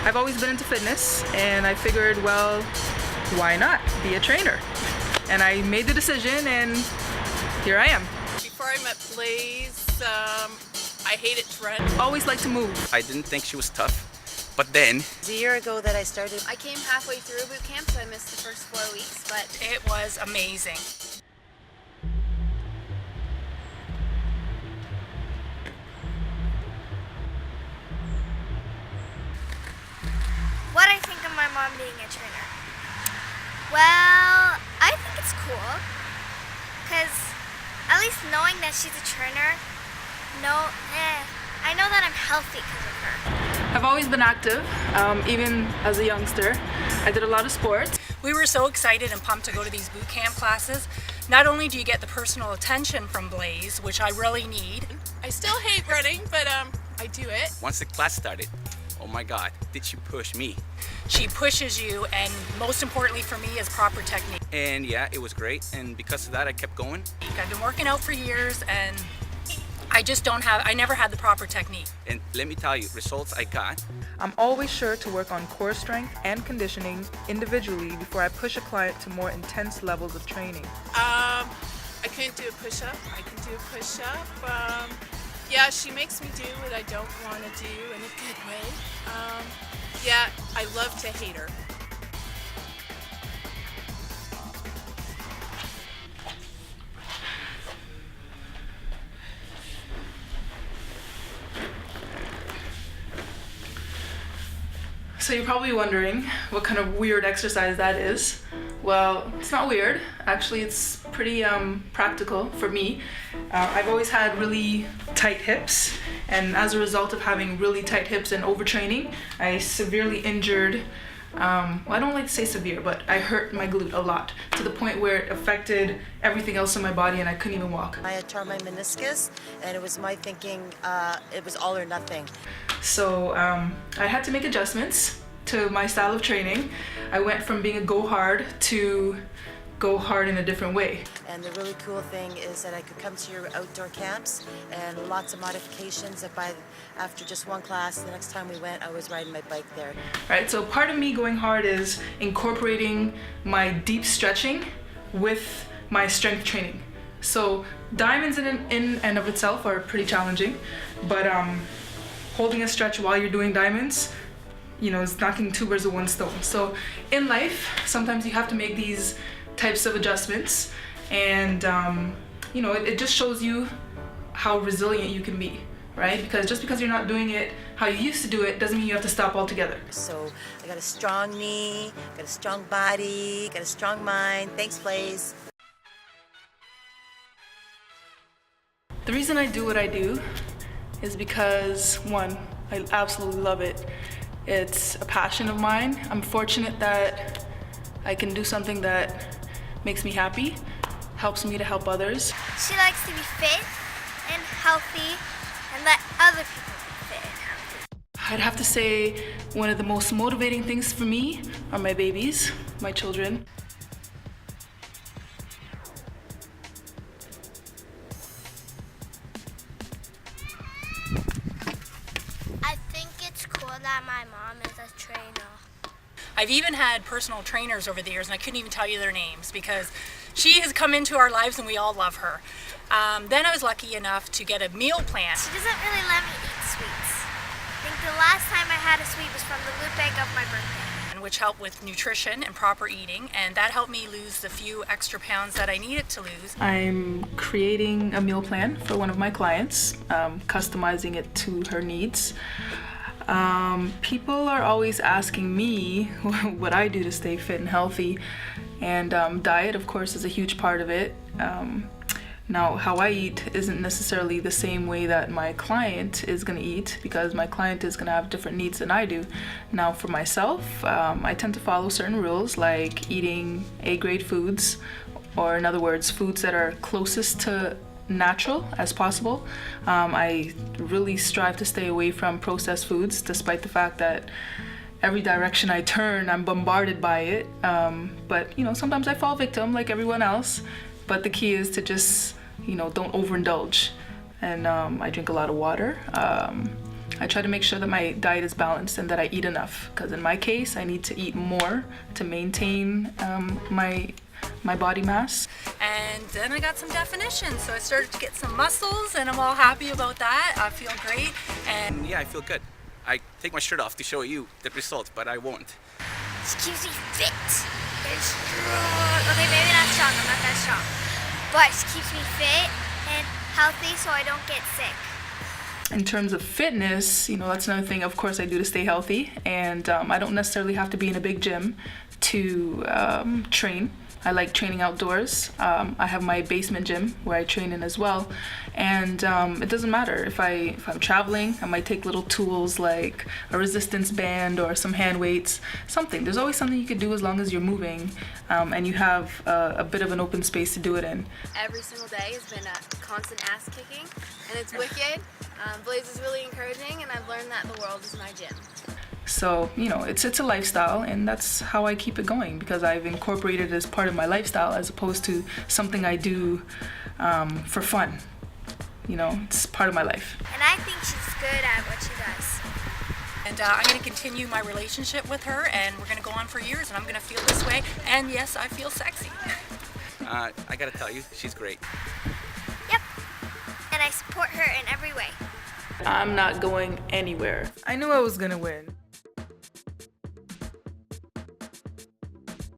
I've always been into fitness, and I figured, well, why not be a trainer? And I made the decision, and here I am. Before I met Blaise, I hated to run. Always like to move. I didn't think she was tough, but then... It was a year ago that I started. I came halfway through boot camp, so I missed the first 4 weeks, but It was amazing. What I think of my mom being a trainer? Well, I think it's cool, because at least knowing that she's a trainer, I know that I'm healthy because of her. I've always been active, even as a youngster. I did a lot of sports. We were so excited and pumped to go to these boot camp classes. Not only do you get the personal attention from Blaise, which I really need. I still hate running, but I do it. Once the class started, oh my God, did she push me? She pushes you, and most importantly for me is proper technique. And yeah, it was great, and because of that I kept going. I've been working out for years, and I never had the proper technique. And let me tell you, results I got. I'm always sure to work on core strength and conditioning individually before I push a client to more intense levels of training. I couldn't do a push-up. I can do a push-up. Yeah, she makes me do what I don't want to do in a good way. Yeah, I love to hate her. So you're probably wondering what kind of weird exercise that is. Well, it's not weird. Actually, it's pretty practical for me. I've always had really tight hips, and as a result of having really tight hips and overtraining, I severely injured, well, I don't like to say severe, but I hurt my glute a lot to the point where it affected everything else in my body and I couldn't even walk. I had torn my meniscus, and it was my thinking it was all or nothing. So I had to make adjustments to my style of training. I went from being a go hard to go hard in a different way. And the really cool thing is that I could come to your outdoor camps and lots of modifications that after just one class, the next time we went, I was riding my bike there. Right, so part of me going hard is incorporating my deep stretching with my strength training. So diamonds in and of itself are pretty challenging, but holding a stretch while you're doing diamonds, is knocking two birds with one stone. So in life, sometimes you have to make these types of adjustments, and it just shows you how resilient you can be, right? Because just because you're not doing it how you used to do it doesn't mean you have to stop altogether. So I got a strong knee, got a strong body, got a strong mind. Thanks, Blaise. The reason I do what I do is because, one, I absolutely love it. It's a passion of mine. I'm fortunate that I can do something that makes me happy, helps me to help others. She likes to be fit and healthy and let other people be fit and healthy. I'd have to say one of the most motivating things for me are my babies, my children. I think it's cool that my mom is a trainer. I've even had personal trainers over the years, and I couldn't even tell you their names because she has come into our lives and we all love her. Then I was lucky enough to get a meal plan. She doesn't really let me eat sweets. I think the last time I had a sweet was from the loot bag of my birthday. Which helped with nutrition and proper eating, and that helped me lose the few extra pounds that I needed to lose. I'm creating a meal plan for one of my clients, customizing it to her needs. People are always asking me what I do to stay fit and healthy, and diet, of course, is a huge part of it. Now, how I eat isn't necessarily the same way that my client is going to eat, because my client is going to have different needs than I do. Now, for myself, I tend to follow certain rules, like eating A-grade foods, or in other words, foods that are closest to natural as possible. I really strive to stay away from processed foods, despite the fact that every direction I turn, I'm bombarded by it. But sometimes I fall victim like everyone else. But the key is to just, don't overindulge. And I drink a lot of water. I try to make sure that my diet is balanced and that I eat enough, because in my case I need to eat more to maintain my body mass. And then I got some definition, so I started to get some muscles, and I'm all happy about that. I feel great. And Yeah, I feel good. I take my shirt off to show you the result, but I won't. She keeps me fit and strong. Okay, maybe not strong. I'm not that strong. But she keeps me fit and healthy so I don't get sick. In terms of fitness, that's another thing, of course, I do to stay healthy. And I don't necessarily have to be in a big gym to train. I like training outdoors. I have my basement gym where I train in as well. And it doesn't matter if I'm traveling, I might take little tools like a resistance band or some hand weights, something. There's always something you could do as long as you're moving and you have a bit of an open space to do it in. Every single day has been a constant ass kicking, and it's wicked. Blaise is really encouraging, and I've learned that the world is my gym. So, it's a lifestyle, and that's how I keep it going, because I've incorporated it as part of my lifestyle as opposed to something I do for fun. It's part of my life. And I think she's good at what she does. And I'm going to continue my relationship with her, and we're going to go on for years, and I'm going to feel this way. And yes, I feel sexy. I gotta tell you, she's great. Yep. And I support her in every way. I'm not going anywhere. I knew I was gonna win.